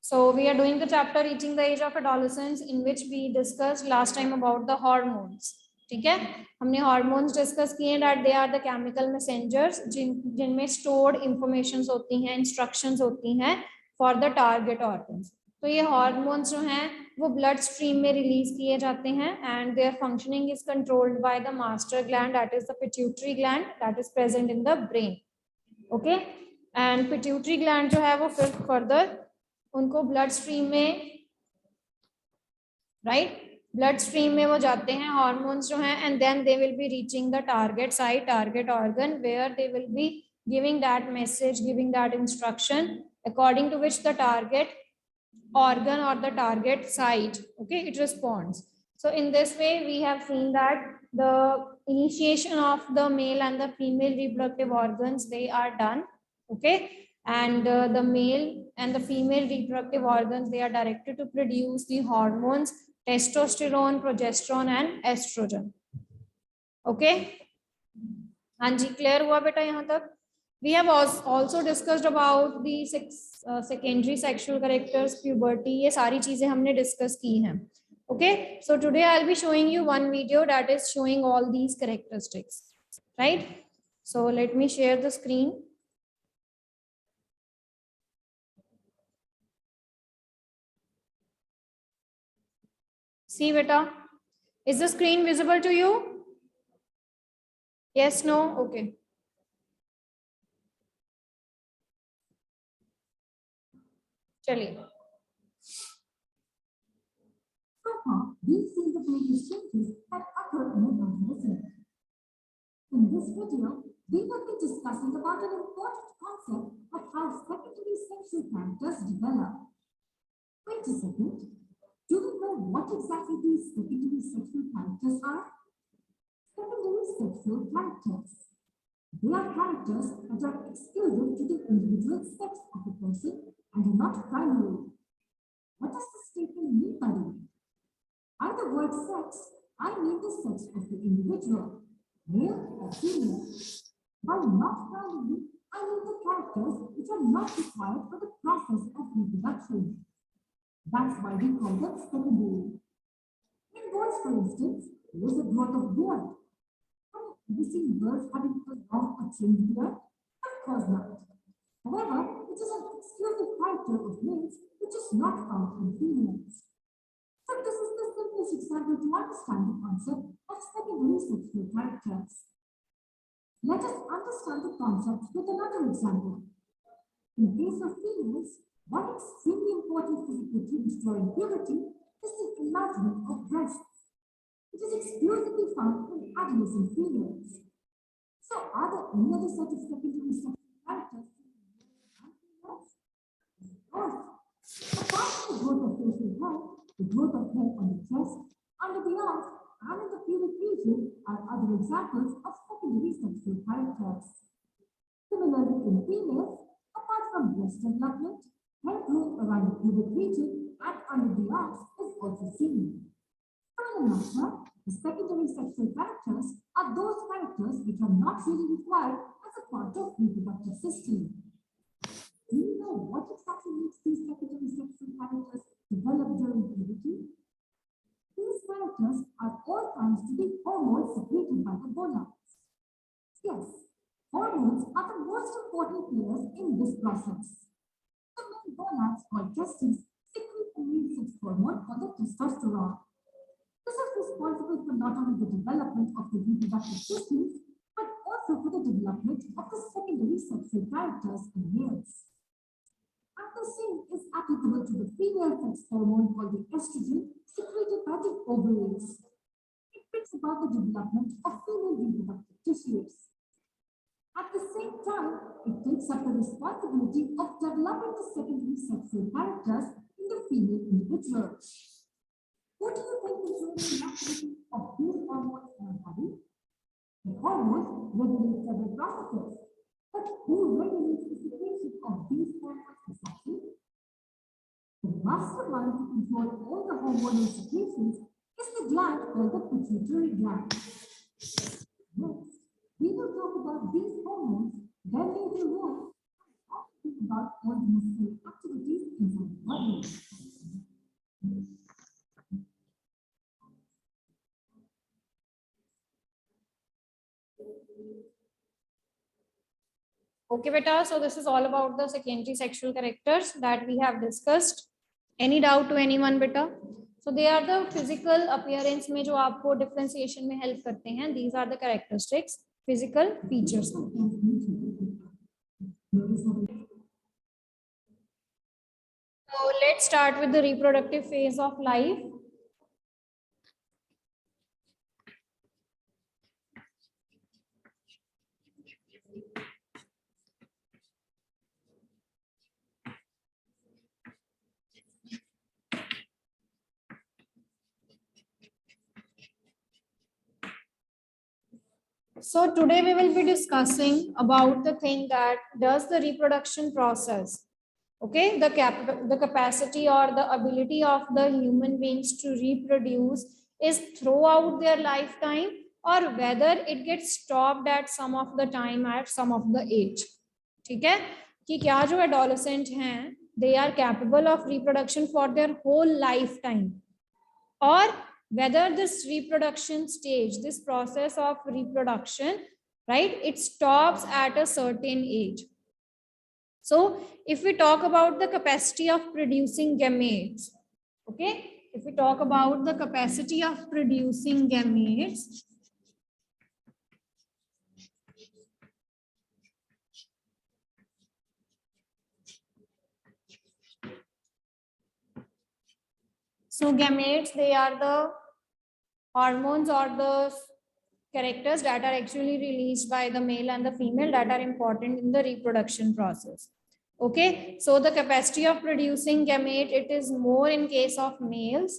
So we are doing the chapter reaching the age of adolescence, in which we discussed last time about the hormones. ठीक है, हमने hormones discuss किए that they are the chemical messengers जिनमें stored informations होती हैं, instructions होती हैं for the target organs. तो ये hormones जो हैं वो blood stream में release किए जाते हैं and their functioning is controlled by the master gland, that is the pituitary gland, that is present in the brain. Okay, and pituitary gland जो है वो फिर further उनको ब्लड स्ट्रीम में ब्लड स्ट्रीम में वो जाते हैं हार्मोन्स जो हैं and then they will be reaching the target site, target organ, where they will be giving that message, giving that instruction according to which the target organ or the target site, okay, it responds. So in this way we have seen that the initiation of the male and the female reproductive organs, they are done, okay, and the male and the female reproductive organs, they are directed to produce the hormones testosterone, progesterone and estrogen. Okay, हाँ जी, clear हुआ बेटा यहाँ तक? We have also discussed about the secondary sexual characters, puberty, ये सारी चीजें हमने discuss की हैं. Okay, so today I'll be showing you one video that is showing all these characteristics, right? So let me share the screen. See beta, is the screen visible to you? Yes, no? Okay. चलिए. So far, we've seen the various changes that occur in the organism. In this video, we will be discussing about an important concept of how secondary sexual characters develop. Wait a second. Do we know what exactly these secondary sexual characters are? Secondary sexual characters. They are characters that are exclusive to the individual sex of the person and are not primary. What does this statement mean by the way? By the word sex, I mean the sex of the individual, male or female. By not primary, I mean the characters which are not required for the process of reproduction. That's why we call them secondary. In boys, for instance, there is the growth of beard. Have you seen birds having a long or trimmed beard? Of course not. However, it is an exclusive character of males which is not found in females. So this is the simplest example to understand the concept of secondary sexual characters. Let us understand the concept with another example. In case of females, one extremely important physical change during puberty is the enlargement of breasts. It is exclusively found in adolescent females. So are there any other set of secondary sexual characters? Of course. Apart from the growth of facial hair, the growth of hair on the chest, under the arms, and in the pubic region are other examples of secondary sexual characters. Similarly, in females, apart from breast development, hair growth around the pubic region and under the arms is also seen. So in a nutshell, the secondary sexual characters are those characters which are not really required as a part of reproductive system. Do you know what exactly makes these secondary sexual characters develop during puberty? These characters are all thanks to the hormones secreted by the gonads. Yes, hormones are the most important players in this process. The main gonads called testes secrete the male sex hormone called the testosterone. This is responsible for not only the development of the reproductive systems, but also for the development of the secondary sexual characters in males. And the same is applicable to the female sex hormone called the estrogen secreted by the ovaries. It brings about the development of female reproductive tissues. At the same time, it takes up the responsibility of developing the secondary sexual characters in the female individual. What do you think is the activity of these hormones in our body? The hormones regulate several processes, but who regulates the secretion of these hormones exactly? The mastermind to control all the hormonal secretions is the gland called the pituitary gland. Next, we will talk about these hormones, then later on, talk about out all the necessary activities inside the body. Okay, beta. So this is all about the secondary sexual characters that we have discussed. Any doubt to anyone, beta? So they are the physical appearance में जो आपको differentiation में help करते हैं. These are the characteristics, physical features. So let's start with the reproductive phase of life. So today we will be discussing about the thing that does the reproduction process, okay, the capacity or the ability of the human beings to reproduce is throughout their lifetime, or whether it gets stopped at some of the time at some of the age. ठीक है कि क्या जो adolescent हैं they are capable of reproduction for their whole lifetime, or whether this reproduction stage, this process of reproduction, right, it stops at a certain age. So if we talk about the capacity of producing gametes, okay, if we talk about the capacity of producing gametes, so gametes, they are the hormones or the characters that are actually released by the male and the female that are important in the reproduction process. Okay, so the capacity of producing gamete, it is more in case of males.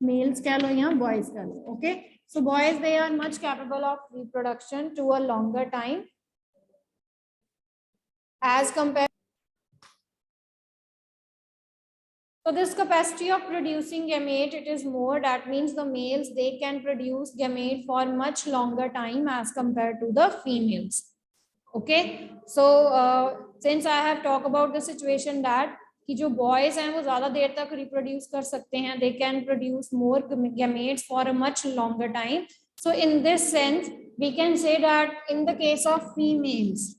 Males kya lo yahan, boys kya lo. Okay, so boys, they are much capable of reproduction to a longer time as compared. So this capacity of producing gamete, it is more, that means the males, they can produce gamete for much longer time as compared to the females. Okay, so since I have talked about the situation that कि जो boys हैं वो ज़्यादा देर तक reproduce कर सकते हैं, they can produce more gametes for a much longer time. So in this sense, we can say that in the case of females,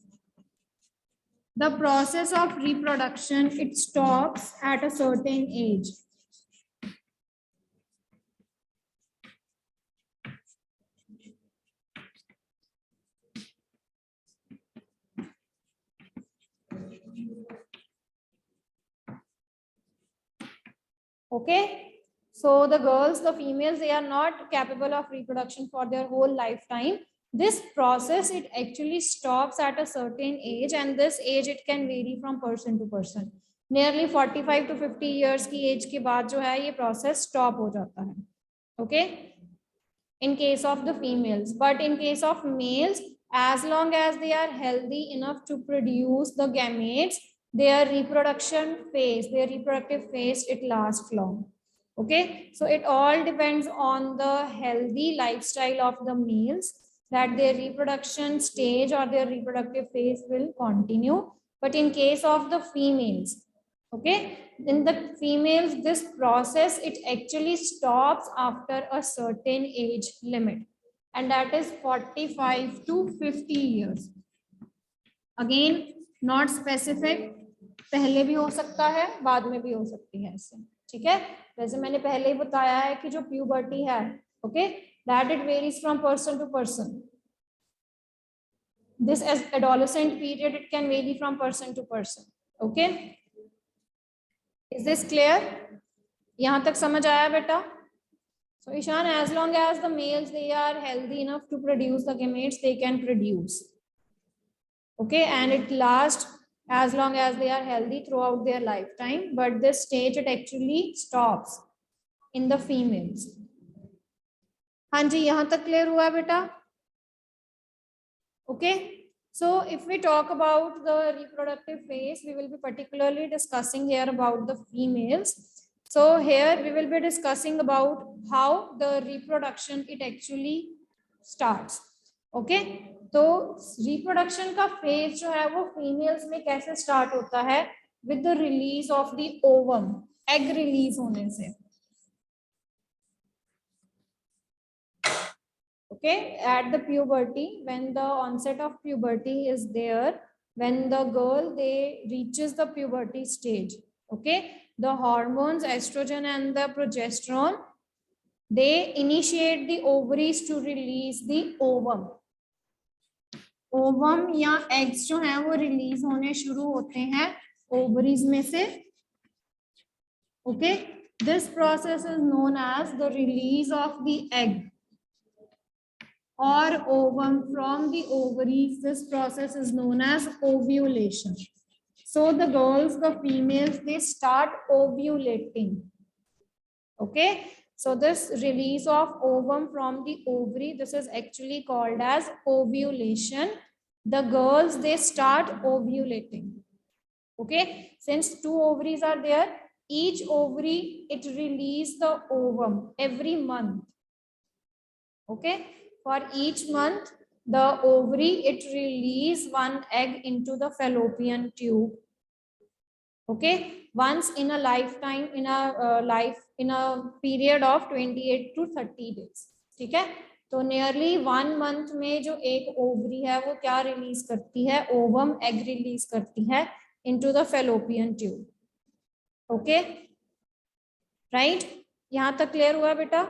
the process of reproduction, it stops at a certain age. Okay, so the girls, the females, they are not capable of reproduction for their whole lifetime. This process, it actually stops at a certain age, and this age, it can vary from person to person. Nearly 45 to 50 years की age के बाद जो है ये process stop हो जाता है. Okay, in case of the females, but in case of males, as long as they are healthy enough to produce the gametes, their reproduction phase, their reproductive phase, it lasts long. Okay, so it all depends on the healthy lifestyle of the males, that their reproduction stage or their reproductive phase will continue. But in case of the females, okay, in the females, this process, it actually stops after a certain age limit, and that is 45 to 50 years. Again, not specific, पहले भी हो सकता है, बाद में भी हो सकती है इससे. ठीक है, वैसे मैंने पहले ही बताया है कि जो प्यूबर्टी है, okay, that it varies from person to person. This as adolescent period, it can vary from person to person. Okay, is this clear? यहाँ तक समझ आया बेटा? So Ishan, as long as the males, they are healthy enough to produce the gametes, they can produce. Okay, and it lasts as long as they are healthy throughout their lifetime, but this stage, it actually stops in the females. हाँ जी, यहाँ तक clear हुआ बेटा? Okay, so if we talk about the reproductive phase, we will be particularly discussing here about the females. So here we will be discussing about how the reproduction it actually starts. Okay, तो reproduction का phase जो है वो females में कैसे start होता है? With the release of the ovum, egg release होने से. Okay, at the puberty, when the onset of puberty is there, when the girl they reaches the puberty stage, okay, the hormones estrogen and the progesterone they initiate the ovaries to release the ovum. Ovum या eggs जो है वो release होने शुरू होते हैं ovaries में से. Okay, this process is known as the release of the egg or ovum from the ovaries. This process is known as ovulation. So the girls, the females, they start ovulating. Okay, so this release of ovum from the ovary, this is actually called as ovulation. The girls, they start ovulating. Okay, since 2 ovaries are there, each ovary it release the ovum every month. Okay, for each month the ovary it release 1 egg into the fallopian tube. Okay, once in a lifetime, in a period of 28 to 30 days. ठीक है, तो nearly 1 month में जो एक ovary है वो क्या release करती है? ओवम एग रिलीज करती है into the fallopian tube. Okay, right, यहाँ तक क्लियर हुआ बेटा?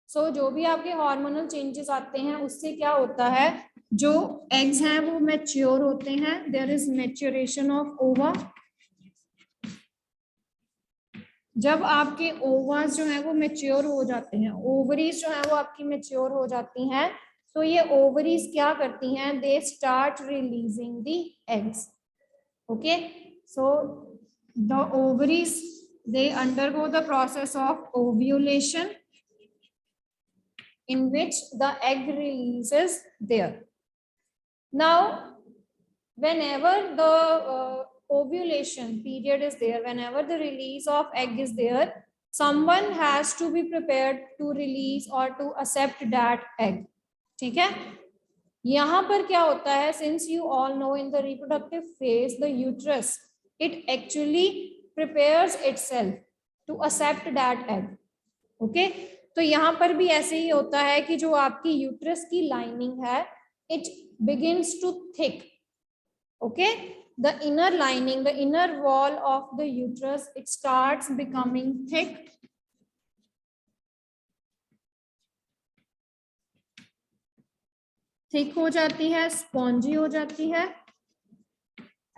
सो जो भी आपके हार्मोनल चेंजेस आते हैं उससे क्या होता है, जो एग्स हैं वो मैच्योर होते हैं. देयर इज मैच्योरेशन ऑफ ओवा. जब आपके ओवास जो है वो मैच्योर हो जाते हैं, ओवरीज जो है वो आपकी मैच्योर हो जाती हैं, तो ये ओवरीज क्या करती हैं? They start releasing the eggs. Okay, so the ovaries they undergo the process of ovulation in which the egg release is there. Now, whenever the ovulation period is there, whenever the release of egg is there, someone has to be prepared to release or to accept that egg. ठीक है, यहाँ पर क्या होता है? Since you all know in the reproductive phase, the uterus it actually prepares itself to accept that egg. Okay, तो यहाँ पर भी ऐसे ही होता है कि जो आपकी यूट्रस की लाइनिंग है it begins to thick. Okay, the inner lining, the inner wall of the uterus it starts becoming thick. Thick हो जाती है, स्पॉन्जी हो जाती है,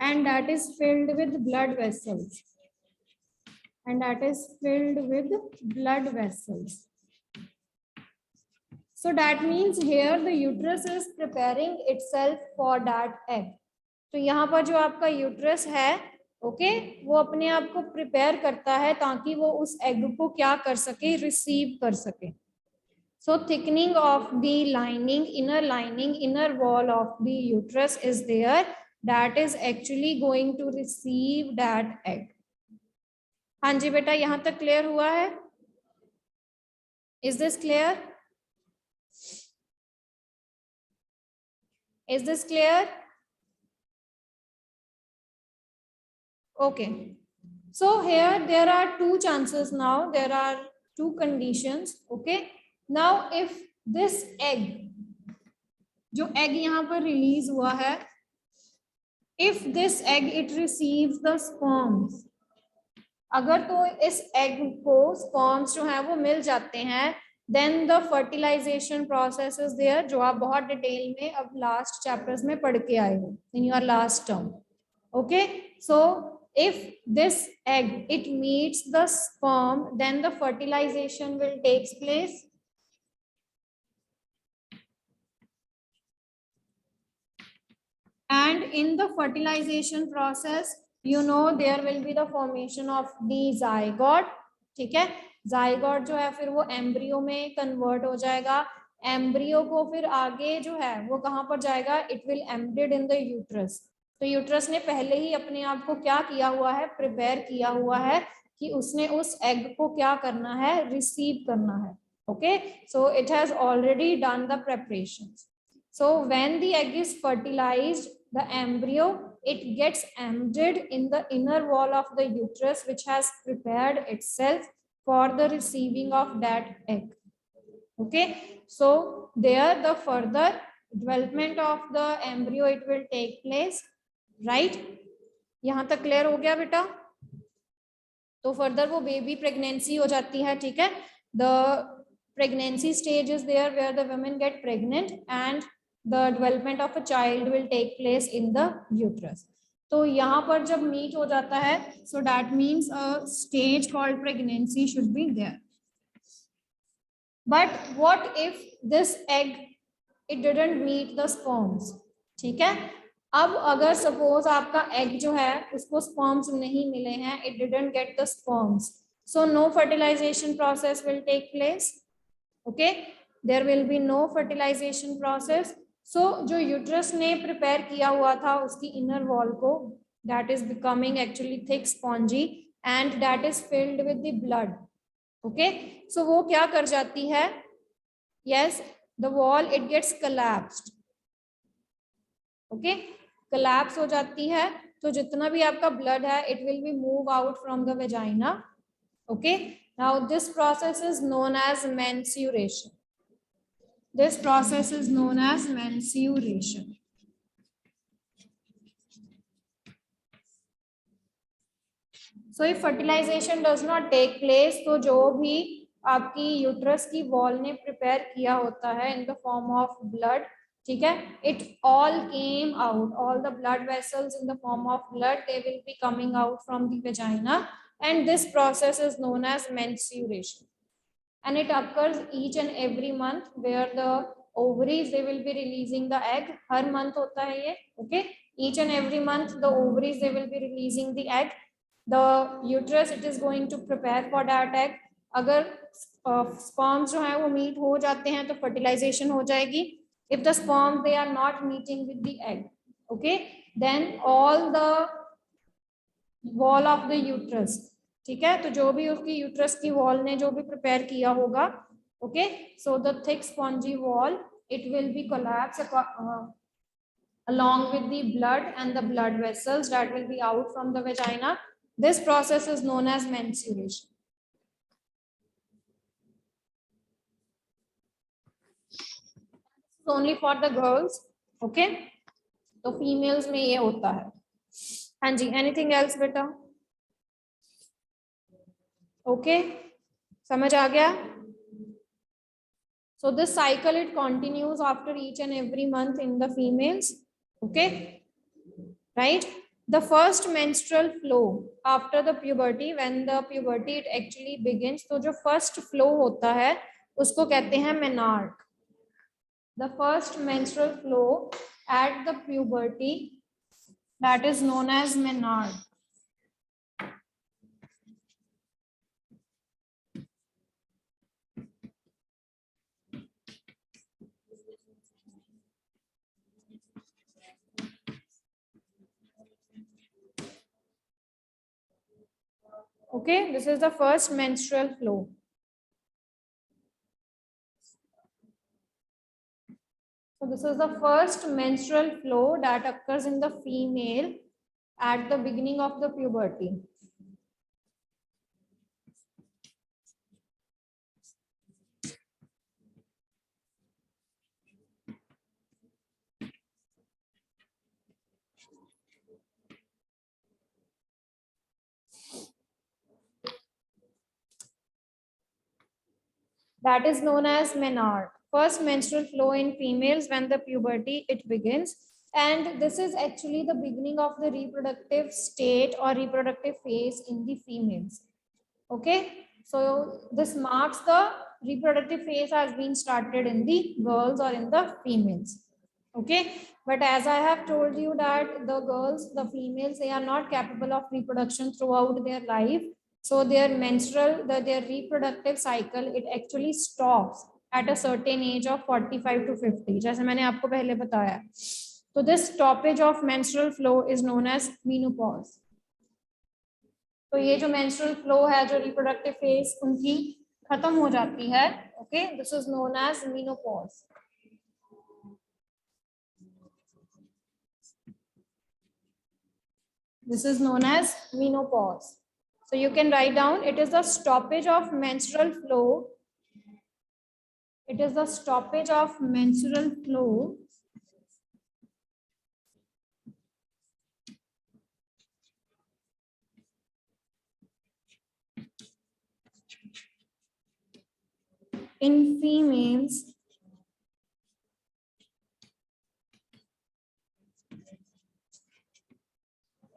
and that is filled with blood vessels. And that is filled with blood vessels. So that means here the uterus is preparing itself for that egg. तो यहाँ पर जो आपका यूट्रस है, ओके, वो अपने आप को प्रिपेयर करता है ताकि वो उस एग को क्या कर सके? रिसीव कर सके. So thickening of the lining, inner wall of the uterus is there. That is actually going to receive that egg. हाँ जी बेटा, यहां तक क्लियर हुआ है? Is this clear? Is this clear? Okay, so here there are 2 chances now, there are 2 conditions. okay, now if this egg, जो egg यहाँ पर release हुआ है, if this egg it receives the sperms, अगर तो इस एग को sperms जो है वो मिल जाते हैं, then the fertilisation process is there, जो आप बहुत डिटेल में अब लास्ट चैप्टर्स में पढ़ के आए हो in your last term. Okay, so if this egg it meets the sperm, then the fertilisation will takes place. And in the fertilization process, you know, there will be the formation of the zygote. ठीक है, zygote जो है फिर वो embryo में convert हो जाएगा. Embryo को फिर आगे जो है वो कहाँ पर जाएगा? It will embedded in the uterus. तो यूट्रस ने पहले ही अपने आप को क्या किया हुआ है? प्रिपेयर किया हुआ है कि उसने उस एग को क्या करना है, रिसीव करना है. Okay, so it has already done the preparations. So when the egg is fertilized, the embryo, it gets embedded in the inner wall of the uterus, which has prepared itself for the receiving of that egg. Okay, so there the further development of the embryo it will take place, right? यहाँ तक clear हो गया बेटा? तो further वो baby pregnancy हो जाती है, ठीक है. The pregnancy stage is there where the women get pregnant and the development of a child will take place in the uterus. तो यहाँ पर जब meet हो जाता है, so that means a stage called pregnancy should be there. But what if this egg it didn't meet the sperms? ठीक है. अब अगर suppose आपका egg जो है उसको sperms नहीं मिले हैं, it didn't get the sperms, so no fertilization process will take place. Okay, there will be no fertilization process. So जो uterus ने prepare किया हुआ था उसकी inner wall को, that is becoming actually thick, spongy, and that is filled with the blood. Okay, so वो क्या कर जाती है? Yes, the wall it gets collapsed. Okay, collapse हो जाती है, तो जितना भी आपका blood है it will be move out from the vagina. Okay, now this process is known as menstruation. This process is known as menstruation. So if fertilization does not take place, तो जो भी आपकी यूट्रस की wall ने prepare किया होता है in the form of blood, ठीक है, it all came out, all the blood vessels in the form of blood, they will be coming out from the vagina, and this process is known as menstruation. And it occurs each and every month where the ovaries they will be releasing the egg. Her month होता है ये. Okay, each and every month the ovaries they will be releasing the egg. The uterus it is going to prepare for that egg. अगर sperms जो है वो meet हो जाते हैं तो fertilization हो जाएगी. If the sperms they are not meeting with the egg, okay, then all the wall of the uterus, ठीक है, तो जो भी उसकी यूट्रस की वॉल ने जो भी प्रिपेयर किया होगा, okay, so the thick spongy wall it will be collapse along with the blood and the blood vessels that will be out from the vagina. This process is known as menstruation. Only for the girls, okay, तो females में ये होता है. हाँ जी, anything else बेटा? Okay, समझ आ गया? So this cycle it continues after each and every month in the females. Okay, right? The first menstrual flow after the puberty, when the puberty it actually begins, तो जो first flow होता है उसको कहते हैं menarche. The first menstrual flow at the puberty, that is known as menarche. Okay, this is the first menstrual flow. So this is the first menstrual flow that occurs in the female at the beginning of the puberty. That is known as menarche. First menstrual flow in females when the puberty it begins, and this is actually the beginning of the reproductive state or reproductive phase in the females. Okay, so this marks the reproductive phase has been started in the girls or in the females. Okay, but as I have told you that the girls, the females, they are not capable of reproduction throughout their life. So their menstrual, their reproductive cycle, it actually stops at a certain age of 45 to 50. जैसे मैंने आपको पहले बताया. So this stoppage of menstrual flow is known as menopause. तो ये जो menstrual flow है, जो रिप्रोडक्टिव फेज उनकी खत्म हो जाती है. Okay, this is known as menopause. This is known as menopause. So you can write down, it is the stoppage of menstrual flow. It is the stoppage of menstrual flow in females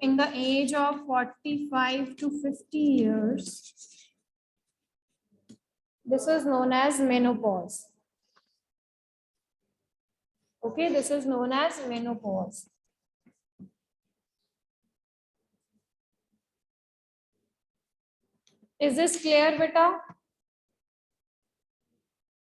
in the age of 45 to 50 years. This is known as menopause. Okay, this is known as menopause. Is this clear, beta?